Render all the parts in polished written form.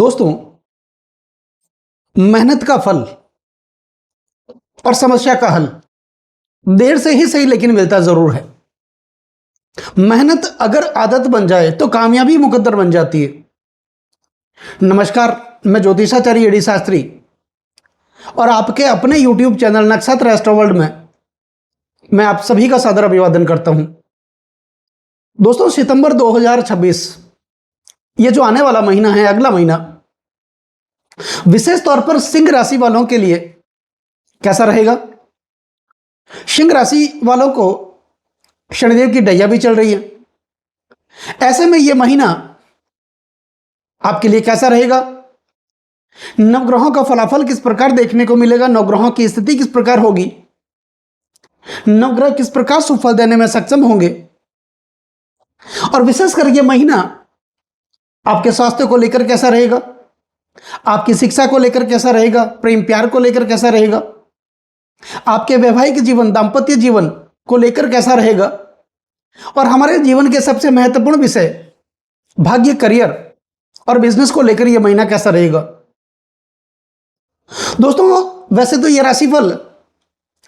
दोस्तों, मेहनत का फल और समस्या का हल देर से ही सही लेकिन मिलता जरूर है। मेहनत अगर आदत बन जाए तो कामयाबी मुकद्दर बन जाती है। नमस्कार, मैं ज्योतिषाचार्य एडी शास्त्री और आपके अपने YouTube चैनल नक्षत्र एस्ट्रो वर्ल्ड में मैं आप सभी का सादर अभिवादन करता हूं। दोस्तों, सितंबर 2026 ये जो आने वाला महीना है, अगला महीना, विशेष तौर पर सिंह राशि वालों के लिए कैसा रहेगा। सिंह राशि वालों को शनिदेव की डैया भी चल रही है। ऐसे में यह महीना आपके लिए कैसा रहेगा, नवग्रहों का फलाफल किस प्रकार देखने को मिलेगा, नवग्रहों की स्थिति किस प्रकार होगी, नवग्रह किस प्रकार सुफल देने में सक्षम होंगे, और विशेषकर यह महीना आपके स्वास्थ्य को लेकर कैसा रहेगा, आपकी शिक्षा को लेकर कैसा रहेगा, प्रेम प्यार को लेकर कैसा रहेगा, आपके वैवाहिक जीवन, दांपत्य जीवन को लेकर कैसा रहेगा, और हमारे जीवन के सबसे महत्वपूर्ण विषय भाग्य, करियर और बिजनेस को लेकर यह महीना कैसा रहेगा। दोस्तों, वैसे तो यह राशिफल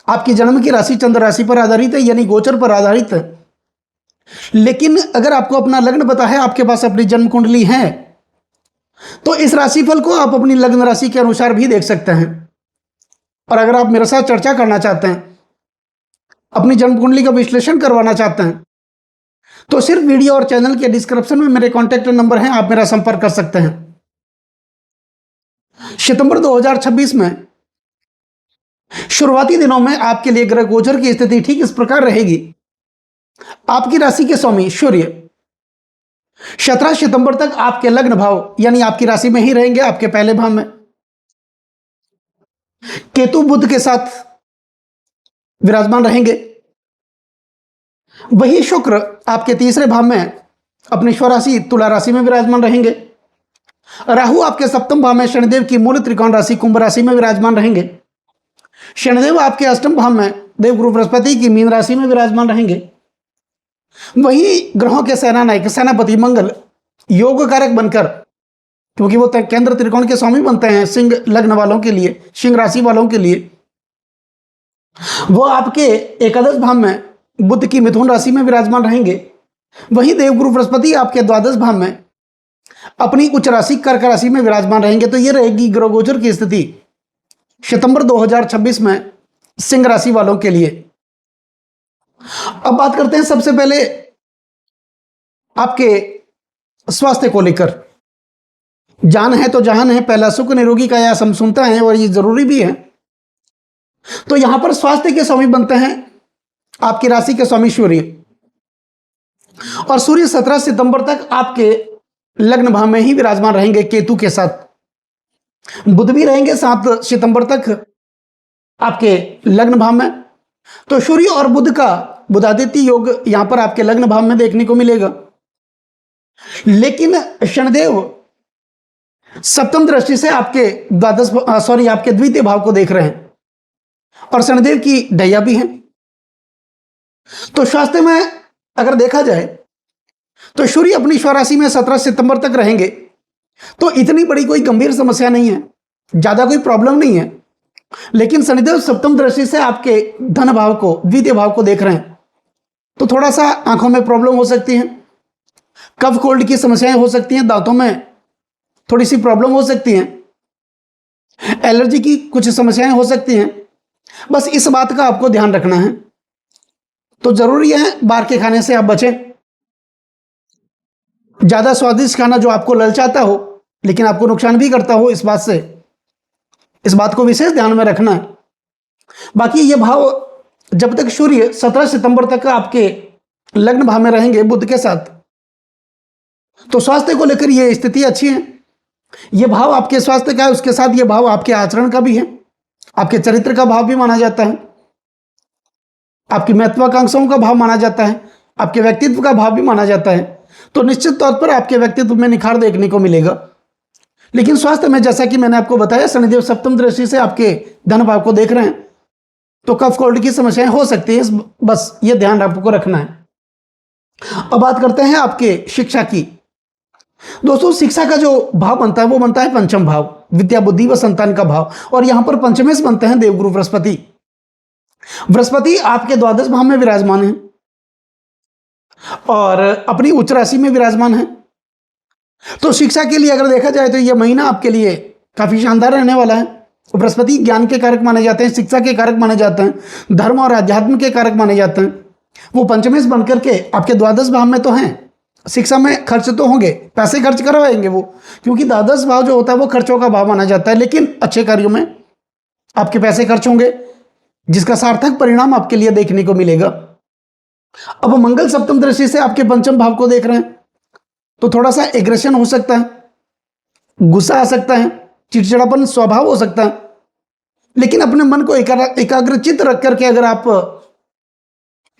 आपकी जन्म की राशि चंद्र राशि पर आधारित है, यानी गोचर पर आधारित है। लेकिन अगर आपको अपना लग्न पता है, आपके पास अपनी जन्म कुंडली है, तो इस राशिफल को आप अपनी लग्न राशि के अनुसार भी देख सकते हैं। और अगर आप मेरे साथ चर्चा करना चाहते हैं, अपनी जन्म कुंडली का विश्लेषण करवाना चाहते हैं, तो सिर्फ वीडियो और चैनल के डिस्क्रिप्शन में मेरे कॉन्टैक्ट नंबर हैं, आप मेरा संपर्क कर सकते हैं। सितंबर 2026 में शुरुआती दिनों में आपके लिए ग्रह गोचर की स्थिति ठीक इस प्रकार रहेगी। आपकी राशि के स्वामी सूर्य 17 सितंबर तक आपके लग्न भाव यानी आपकी राशि में ही रहेंगे, आपके पहले भाव में। केतु बुध के साथ विराजमान रहेंगे। वही शुक्र आपके तीसरे भाव में अपनी स्वराशि तुला राशि में विराजमान रहेंगे। राहु आपके सप्तम भाव में शनिदेव की मूल त्रिकोण राशि कुंभ राशि में विराजमान रहेंगे। शनिदेव आपके अष्टम भाव में देवगुरु बृहस्पति की मीन राशि में विराजमान रहेंगे। वही ग्रहों के सेना नायक सेनापति मंगल योग कारक बनकर, क्योंकि वो केंद्र त्रिकोण के स्वामी बनते हैं सिंह लग्न वालों के लिए, सिंह राशि वालों के लिए, वो आपके एकादश भाव में बुध की मिथुन राशि में विराजमान रहेंगे। वही देवगुरु बृहस्पति आपके द्वादश भाव में अपनी उच्च राशि कर्क राशि में विराजमान रहेंगे। तो ये रहेगी ग्रह गोचर की स्थिति सितंबर 2026 में सिंह राशि वालों के लिए। अब बात करते हैं सबसे पहले आपके स्वास्थ्य को लेकर। जान है तो जहान है, पहला सुख निरोगी का यह हम सुनते हैं और ये जरूरी भी है। तो यहां पर स्वास्थ्य के स्वामी बनते हैं आपकी राशि के स्वामी सूर्य, और सूर्य 17 सितंबर तक आपके लग्न भाव में ही विराजमान रहेंगे केतु के साथ। बुध भी रहेंगे 7 सितंबर तक आपके लग्न भाव में। तो सूर्य और बुध का बुधादित्य योग यहां पर आपके लग्न भाव में देखने को मिलेगा। लेकिन शनिदेव सप्तम दृष्टि से आपके आपके द्वितीय भाव को देख रहे हैं, और शनिदेव की डैया भी है। तो स्वास्थ्य में अगर देखा जाए तो सूर्य अपनी स्वराशि में 17 सितंबर तक रहेंगे, तो इतनी बड़ी कोई गंभीर समस्या नहीं है, ज्यादा कोई प्रॉब्लम नहीं है। लेकिन शनिदेव सप्तम दृष्टि से आपके धन भाव को, द्वितीय भाव को देख रहे हैं, तो थोड़ा सा आंखों में प्रॉब्लम हो सकती है, कफ कोल्ड की समस्याएं हो सकती हैं, दांतों में थोड़ी सी प्रॉब्लम हो सकती है, एलर्जी की कुछ समस्याएं हो सकती हैं। बस इस बात का आपको ध्यान रखना है। तो जरूरी है बाहर के खाने से आप बचें। ज्यादा स्वादिष्ट खाना जो आपको ललचाता हो लेकिन आपको नुकसान भी करता हो, इस बात को विशेष ध्यान में रखना है। बाकी ये भाव जब तक सूर्य 17 सितंबर तक आपके लग्न भाव में रहेंगे बुध के साथ, तो स्वास्थ्य को लेकर ये स्थिति अच्छी है। ये भाव आपके स्वास्थ्य का है, उसके साथ ये भाव आपके आचरण का भी है, आपके चरित्र का भाव भी माना जाता है, आपकी महत्वाकांक्षाओं का भाव माना जाता है, आपके व्यक्तित्व का भाव भी माना जाता है। तो निश्चित तौर पर आपके व्यक्तित्व में निखार देखने को मिलेगा। लेकिन स्वास्थ्य में जैसा कि मैंने आपको बताया, शनिदेव सप्तम दृष्टि से आपके धन भाव को देख रहे हैं, तो कफ कोल्ड की समस्याएं हो सकती है, बस ये ध्यान आपको रखना है। अब बात करते हैं आपके शिक्षा की। दोस्तों शिक्षा का जो भाव बनता है वो बनता है पंचम भाव, विद्या बुद्धि व संतान का भाव, और यहां पर पंचमेश बनते हैं देवगुरु बृहस्पति। बृहस्पति आपके द्वादश भाव में विराजमान है और अपनी उच्च राशि में विराजमान है। तो शिक्षा के लिए अगर देखा जाए तो यह महीना आपके लिए काफी शानदार रहने वाला है। बृहस्पति ज्ञान के कारक माने जाते हैं, शिक्षा के कारक माने जाते हैं, धर्म और अध्यात्म के कारक माने जाते हैं। वो पंचमेश बनकर के आपके द्वादश भाव में तो हैं, शिक्षा में खर्च तो होंगे, पैसे खर्च करवाएंगे वो, क्योंकि द्वादश भाव जो होता है वो खर्चों का भाव माना जाता है, लेकिन अच्छे कार्यों में आपके पैसे खर्च होंगे जिसका सार्थक परिणाम आपके लिए देखने को मिलेगा। अब मंगल सप्तम दृष्टि से आपके पंचम भाव को देख रहे हैं तो थोड़ा सा एग्रेशन हो सकता है, गुस्सा आ सकता है, चिड़चिड़ापन स्वभाव हो सकता है, लेकिन अपने मन को एकाग्रचित रख करके अगर आप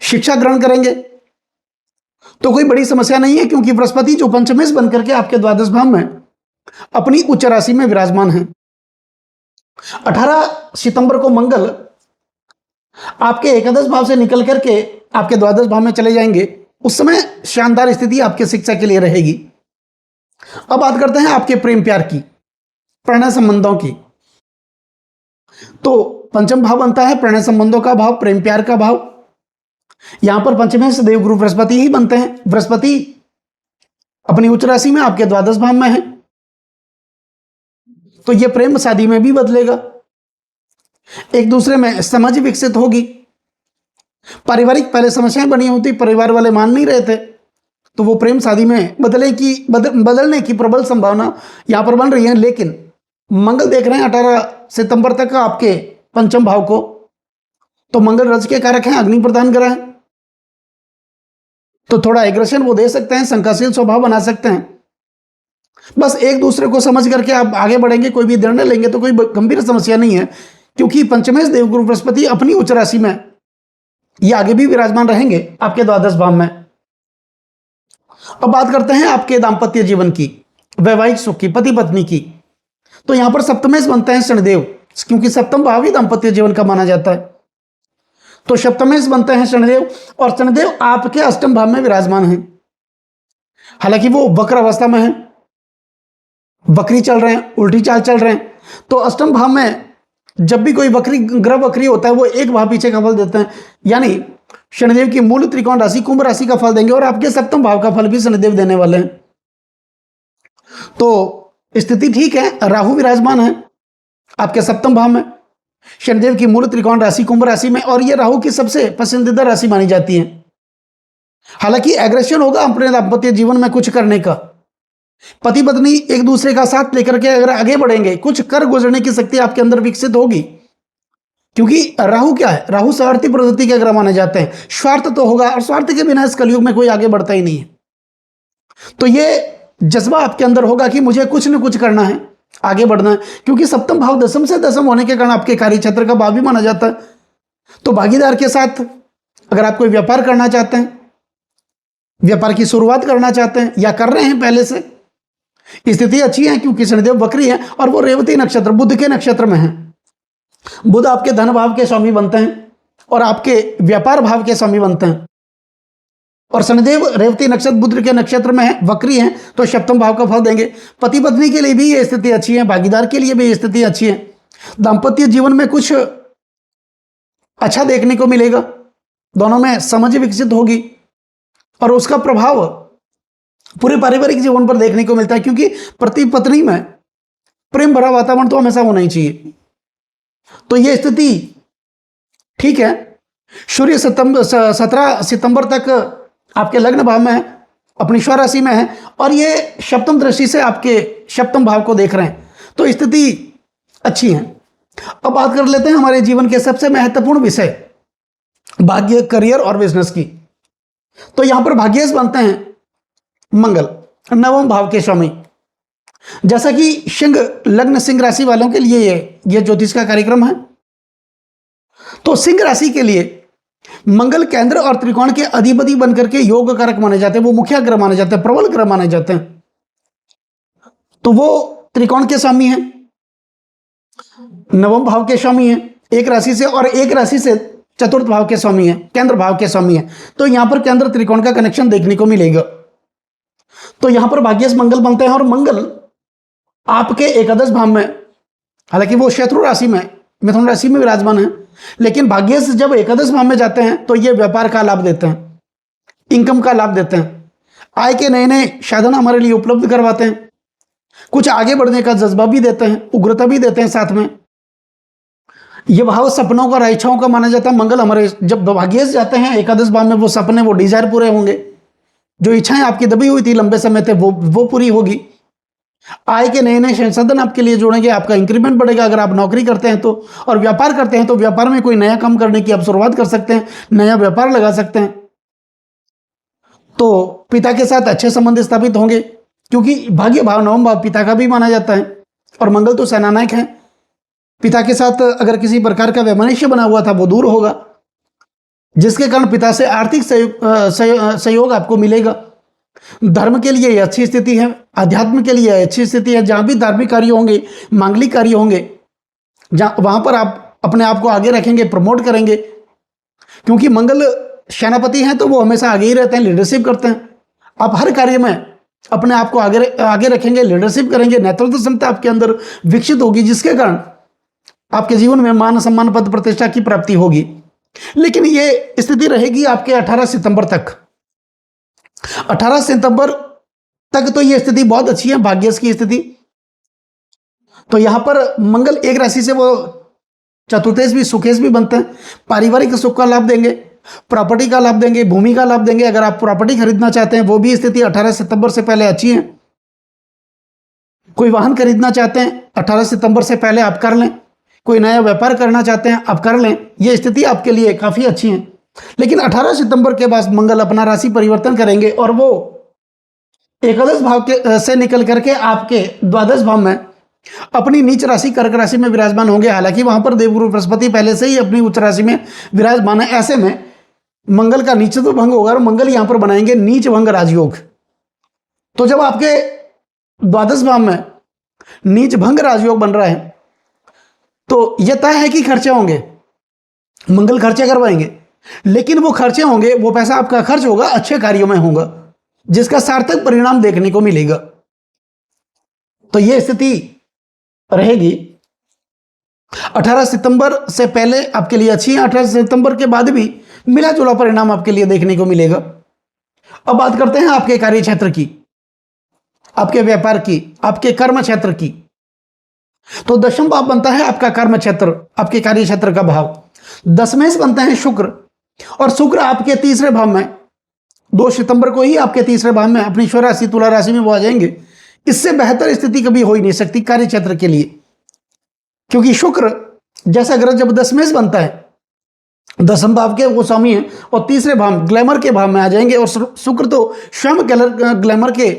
शिक्षा ग्रहण करेंगे तो कोई बड़ी समस्या नहीं है, क्योंकि बृहस्पति जो पंचमेश बनकर के आपके द्वादश भाव में अपनी उच्च राशि में विराजमान है। 18 सितंबर को मंगल आपके एकादश भाव से निकल करके आपके द्वादश भाव में चले जाएंगे। उस समय शानदार स्थिति आपके शिक्षा के लिए रहेगी। अब बात करते हैं आपके प्रेम प्यार की, प्रणय संबंधों की। तो पंचम भाव बनता है प्रणय संबंधों का भाव, प्रेम प्यार का भाव। यहां पर पंचमेश देवगुरु बृहस्पति ही बनते हैं। बृहस्पति अपनी उच्च राशि में आपके द्वादश भाव में है, तो यह प्रेम शादी में भी बदलेगा, एक दूसरे में समझ विकसित होगी। पारिवारिक पहले समस्याएं बनी होती, परिवार वाले मान नहीं रहे थे, तो वो प्रेम शादी में बदलने की प्रबल संभावना यहां पर बन रही है। लेकिन मंगल देख रहे हैं 18 सितंबर तक आपके पंचम भाव को, तो मंगल रज के कारक हैं, अग्नि प्रदान ग्रह है, तो थोड़ा एग्रेशन वो दे सकते हैं, शंकाशील स्वभाव बना सकते हैं। बस एक दूसरे को समझ करके आप आगे बढ़ेंगे, कोई भी निर्णय लेंगे तो कोई गंभीर समस्या नहीं है, क्योंकि पंचमेश देवगुरु बृहस्पति अपनी उच्च राशि में ये आगे भी विराजमान रहेंगे आपके द्वादश भाव में। अब बात करते हैं आपके दाम्पत्य जीवन की, वैवाहिक सुख की, पति पत्नी की। तो यहां पर सप्तमेश बनते हैं शनिदेव, क्योंकि सप्तम भाव ही दाम्पत्य जीवन का माना जाता है। तो सप्तमेश बनते हैं शनिदेव, और शनिदेव आपके अष्टम भाव में विराजमान है। हालांकि वो वक्र अवस्था में है, वक्री चल रहे हैं, उल्टी चाल चल रहे हैं। तो अष्टम भाव में जब भी कोई वक्री ग्रह वक्री होता है वो एक भाव पीछे का फल देते हैं, यानी शनिदेव की मूल त्रिकोण राशि कुंभ राशि का फल देंगे, और आपके सप्तम भाव का फल भी शनिदेव देने वाले हैं। तो स्थिति ठीक है, राहु विराजमान है आपके सप्तम भाव में, शनिदेव की मूल त्रिकोण राशि कुंभ राशि में, और यह राहु की सबसे पसंदीदा राशि मानी जाती है। हालांकि एग्रेशन होगा अपने दाम्पत्य जीवन में कुछ करने का, पति पत्नी एक दूसरे का साथ लेकर के अगर आगे बढ़ेंगे, कुछ कर गुजरने की शक्ति आपके अंदर विकसित होगी, क्योंकि राहु क्या है, राहु स्वार्थी प्रवृत्ति के ग्रह माने जाते हैं। स्वार्थ तो होगा, और स्वार्थ के बिना इस कलयुग में कोई आगे बढ़ता ही नहीं है। तो ये जज्बा आपके अंदर होगा कि मुझे कुछ न कुछ करना है, आगे बढ़ना है, क्योंकि सप्तम भाव दशम से दशम होने के कारण आपके कार्य क्षेत्र का भाव भी माना जाता है। तो भागीदार के साथ अगर आप कोई व्यापार करना चाहते हैं, व्यापार की शुरुआत करना चाहते हैं या कर रहे हैं पहले से, स्थिति अच्छी है, क्योंकि शनिदेव वक्री है और वो रेवती नक्षत्र बुध के नक्षत्र में है। बुध आपके धन भाव के स्वामी बनते हैं और आपके व्यापार भाव के स्वामी बनते हैं, और शनिदेव रेवती नक्षत्र बुध के नक्षत्र में है, वक्री है, तो सप्तम भाव का फल देंगे। पति पत्नी के लिए भी ये स्थिति अच्छी है, भागीदार के लिए भी ये स्थिति अच्छी है। दाम्पत्य जीवन में कुछ अच्छा देखने को मिलेगा, दोनों में समझ विकसित होगी, और उसका प्रभाव पूरे पारिवारिक जीवन पर देखने को मिलता है, क्योंकि पति पत्नी में प्रेम भरा वातावरण तो हमेशा होना ही चाहिए। तो यह स्थिति ठीक है। सूर्य 17 सितंबर तक आपके लग्न भाव में है, अपनी स्वराशि में है, और ये सप्तम दृष्टि से आपके सप्तम भाव को देख रहे हैं, तो स्थिति अच्छी है। अब बात कर लेते हैं हमारे जीवन के सबसे महत्वपूर्ण विषय, भाग्य, करियर और बिजनेस की। तो यहां पर भाग्येश बनते हैं मंगल, नवम भाव के स्वामी। जैसा कि सिंह लग्न सिंह राशि वालों के लिए ये ज्योतिष का कार्यक्रम है, तो सिंह राशि के लिए मंगल केंद्र और त्रिकोण के अधिपति बनकर के योग कारक माने जाते हैं, वो मुख्य ग्रह माने जाते हैं, प्रबल ग्रह माने जाते हैं। तो वो त्रिकोण के स्वामी हैं, नवम भाव के स्वामी हैं एक राशि से, और एक राशि से चतुर्थ भाव के स्वामी हैं, केंद्र भाव के स्वामी हैं। तो यहां पर केंद्र त्रिकोण का कनेक्शन देखने को मिलेगा। तो यहां पर भाग्यश मंगल बनते हैं और मंगल आपके एकादश भाव में, हालांकि वो शत्रु राशि में मिथुन राशि में विराजमान है, लेकिन भाग्यश जब एकादश भाव में जाते हैं तो ये व्यापार का लाभ देते हैं, इनकम का लाभ देते हैं, आय के नए नए साधन हमारे लिए उपलब्ध करवाते हैं, कुछ आगे बढ़ने का जज्बा भी देते हैं, उग्रता भी देते हैं साथ में। ये भाव सपनों का और इच्छाओं का माना जाता है। मंगल हमारे जब भाग्यश जाते हैं एकादश भाव में, वो सपने, वो डिजायर पूरे होंगे, जो इच्छाएं आपकी दबी हुई थी लंबे समय तक वो पूरी होगी। आय के नए नए संसाधन आपके लिए जोड़ेंगे, आपका इंक्रीमेंट बढ़ेगा अगर आप नौकरी करते हैं तो, और व्यापार करते हैं तो व्यापार में कोई नया काम करने की आप शुरुआत कर सकते हैं, नया व्यापार लगा सकते हैं। तो पिता के साथ अच्छे संबंध स्थापित होंगे, क्योंकि भाग्य भाव नवम भाव पिता का भी माना जाता है, और मंगल तो सेनानायक है। पिता के साथ अगर किसी प्रकार का वैमनस्य बना हुआ था वो दूर होगा, जिसके कारण पिता से आर्थिक सहयोग आपको मिलेगा। धर्म के लिए अच्छी स्थिति है, अध्यात्म के लिए अच्छी स्थिति है। जहां भी धार्मिक कार्य होंगे, मांगलिक कार्य होंगे, जहां वहां पर आप अपने आप को आगे रखेंगे, प्रमोट करेंगे, क्योंकि मंगल सेनापति हैं तो वो हमेशा आगे ही रहते हैं, लीडरशिप करते हैं। आप हर कार्य में अपने आप को आगे रखेंगे, लीडरशिप करेंगे, नेतृत्व क्षमता आपके अंदर विकसित होगी, जिसके कारण आपके जीवन में मान सम्मान पद प्रतिष्ठा की प्राप्ति होगी। लेकिन ये स्थिति रहेगी आपके 18 सितंबर तक। 18 सितंबर तक तो ये स्थिति बहुत अच्छी है, भाग्यश की स्थिति। तो यहां पर मंगल एक राशि से वो चतुर्थेश भी सुखेश भी बनते हैं, पारिवारिक सुख का लाभ देंगे, प्रॉपर्टी का लाभ देंगे, भूमि का लाभ देंगे। अगर आप प्रॉपर्टी खरीदना चाहते हैं वो भी स्थिति 18 सितंबर से पहले अच्छी है। कोई वाहन खरीदना चाहते हैं 18 सितंबर से पहले आप कर लें, कोई नया व्यापार करना चाहते हैं आप कर लें, ये स्थिति आपके लिए काफी अच्छी है। लेकिन 18 सितंबर के बाद मंगल अपना राशि परिवर्तन करेंगे और वो एकादश भाव के से निकल करके आपके द्वादश भाव में अपनी नीच राशि कर्क राशि में विराजमान होंगे। हालांकि वहां पर देवगुरु बृहस्पति पहले से ही अपनी उच्च राशि में विराजमान है, ऐसे में मंगल का नीचत्व भंग होगा और मंगल यहां पर बनाएंगे नीच भंग राजयोग। तो जब आपके द्वादश भाव में नीच भंग राजयोग बन रहा है तो यह तय है कि खर्चे होंगे, मंगल खर्चे करवाएंगे, लेकिन वो खर्चे होंगे, वो पैसा आपका खर्च होगा अच्छे कार्यों में होगा, जिसका सार्थक परिणाम देखने को मिलेगा। तो यह स्थिति रहेगी। 18 सितंबर से पहले आपके लिए अच्छी है, 18 सितंबर के बाद भी मिला जुला परिणाम आपके लिए देखने को मिलेगा। अब बात करते हैं आपके कार्य क्षेत्र की, आपके व्यापार की, आपके कर्म क्षेत्र की। तो दशम भाव बनता है आपका कर्म क्षेत्र, आपके कार्य क्षेत्र का भाव। दशमेश बनते हैं शुक्र, और शुक्र आपके तीसरे भाव में 2 सितंबर को ही आपके तीसरे भाव में अपनी स्व राशि तुला राशि में वो आ जाएंगे। इससे बेहतर स्थिति कभी हो ही नहीं सकती कार्य क्षेत्र के लिए, क्योंकि शुक्र जैसा ग्रह जब दशमेश बनता है, दशम भाव के वो स्वामी है, और तीसरे भाव ग्लैमर के भाव में आ जाएंगे। और शुक्र तो स्वयं ग्लैमर के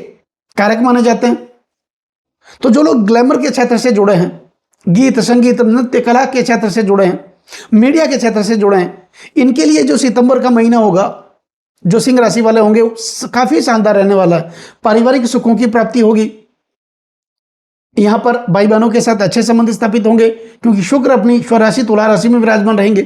कारक माने जाते हैं। तो जो लोग ग्लैमर के क्षेत्र से जुड़े हैं, गीत संगीत नृत्य कला के क्षेत्र से जुड़े हैं, मीडिया के क्षेत्र से जुड़े हैं, इनके लिए जो सितंबर का महीना होगा, जो सिंह राशि वाले होंगे, काफी शानदार रहने वाला है। पारिवारिक सुखों की प्राप्ति होगी, यहां पर भाई बहनों के साथ अच्छे संबंध स्थापित होंगे, क्योंकि शुक्र अपनी स्वराशि तुला राशि में विराजमान रहेंगे।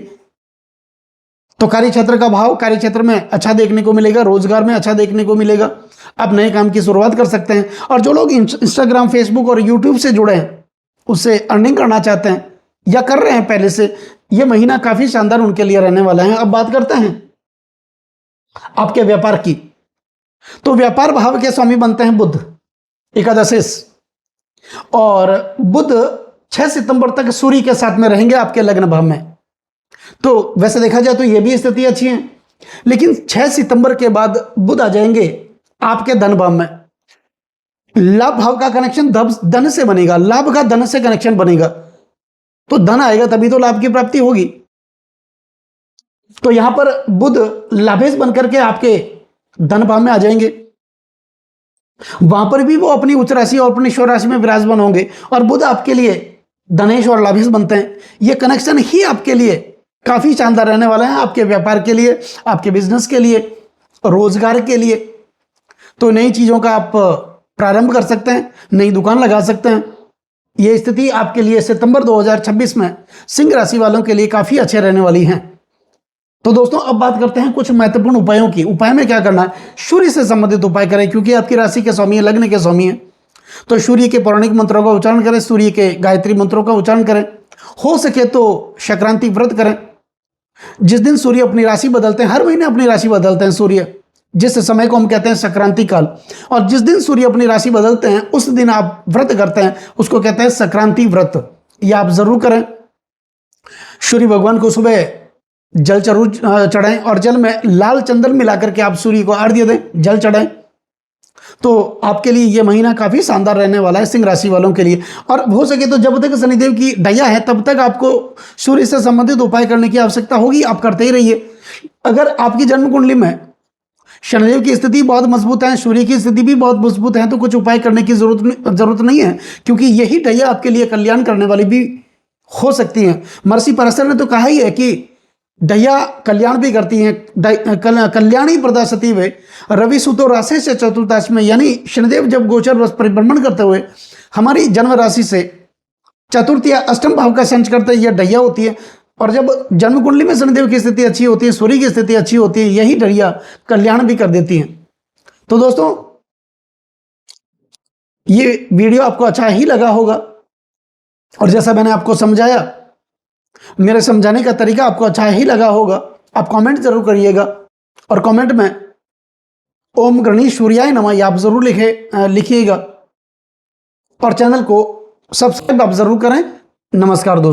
तो कार्य क्षेत्र का भाव, कार्य क्षेत्र में अच्छा देखने को मिलेगा, रोजगार में अच्छा देखने को मिलेगा, आप नए काम की शुरुआत कर सकते हैं। और जो लोग इंस्टाग्राम, फेसबुक और यूट्यूब से जुड़े हैं, उससे अर्निंग करना चाहते हैं या कर रहे हैं पहले से, यह महीना काफी शानदार उनके लिए रहने वाला है। अब बात करते हैं आपके व्यापार की। तो व्यापार भाव के स्वामी बनते हैं बुध, एकादशेश, और बुध 6 सितंबर तक सूर्य के साथ में रहेंगे आपके लग्न भाव में। तो वैसे देखा जाए तो यह भी स्थिति अच्छी है, लेकिन 6 सितंबर के बाद बुध आ जाएंगे आपके धन भाव में। लाभ भाव का कनेक्शन धन से बनेगा, लाभ का धन से कनेक्शन बनेगा, तो धन आएगा तभी तो लाभ की प्राप्ति होगी। तो यहां पर बुध लाभेश बनकर के आपके धन भाव में आ जाएंगे, वहां पर भी वो अपनी उच्च राशि और अपनी स्व राशि में विराजमान होंगे, और बुध आपके लिए धनेश और लाभेश बनते हैं। ये कनेक्शन ही आपके लिए काफी शानदार रहने वाला है, आपके व्यापार के लिए, आपके बिजनेस के लिए, रोजगार के लिए। तो नई चीजों का आप प्रारंभ कर सकते हैं, नई दुकान लगा सकते हैं। यह स्थिति आपके लिए सितंबर 2026 में सिंह राशि वालों के लिए काफी अच्छे रहने वाली है। तो दोस्तों अब बात करते हैं कुछ महत्वपूर्ण उपायों की। उपाय में क्या करना है, सूर्य से संबंधित उपाय करें, क्योंकि आपकी राशि के स्वामी है, लग्न के स्वामी है। तो सूर्य के पौराणिक मंत्रों का उच्चारण करें, सूर्य के गायत्री मंत्रों का उच्चारण करें। हो सके तो संक्रांति व्रत करें। जिस दिन सूर्य अपनी राशि बदलते हैं, हर महीने अपनी राशि बदलते हैं सूर्य, जिस समय को हम कहते हैं संक्रांति काल, और जिस दिन सूर्य अपनी राशि बदलते हैं उस दिन आप व्रत करते हैं, उसको कहते हैं संक्रांति व्रत। यह आप जरूर करें। सूर्य भगवान को सुबह जल जरूर चढ़ाएं, और जल में लाल चंदन मिलाकर के आप सूर्य को अर्घ्य दें, जल चढ़ाएं। तो आपके लिए यह महीना काफी शानदार रहने वाला है सिंह राशि वालों के लिए। और हो सके तो जब तक शनिदेव की ढैया है तब तक आपको सूर्य से संबंधित उपाय करने की आवश्यकता होगी, आप करते ही रहिए। अगर आपकी जन्म कुंडली में शनिदेव की स्थिति बहुत मजबूत है, सूर्य की स्थिति भी बहुत मजबूत है, तो कुछ उपाय करने की जरूरत नहीं है, क्योंकि यही ढैया आपके लिए कल्याण करने वाली भी हो सकती है। महर्षि पराशर ने तो कहा ही है कि ढैया कल्याण भी करती हैं, कल्याणी प्रदासती वे रवि सुतो राशि से चतुर्थाश में, यानी शनिदेव जब गोचर परिभ्रमण करते हुए हमारी जन्म राशि से चतुर्थ या अष्टम भाव का संच करते यह ढैया होती है। और जब जन्म कुंडली में शनिदेव की स्थिति अच्छी होती है, सूर्य की स्थिति अच्छी होती है, यही ढैया कल्याण भी कर देती है। तो दोस्तों ये वीडियो आपको अच्छा ही लगा होगा, और जैसा मैंने आपको समझाया, मेरे समझाने का तरीका आपको अच्छा ही लगा होगा। आप कमेंट जरूर करिएगा, और कमेंट में ओम गणेश सूर्याय नमः आप जरूर लिखिएगा, और चैनल को सब्सक्राइब आप जरूर करें। नमस्कार दोस्तों।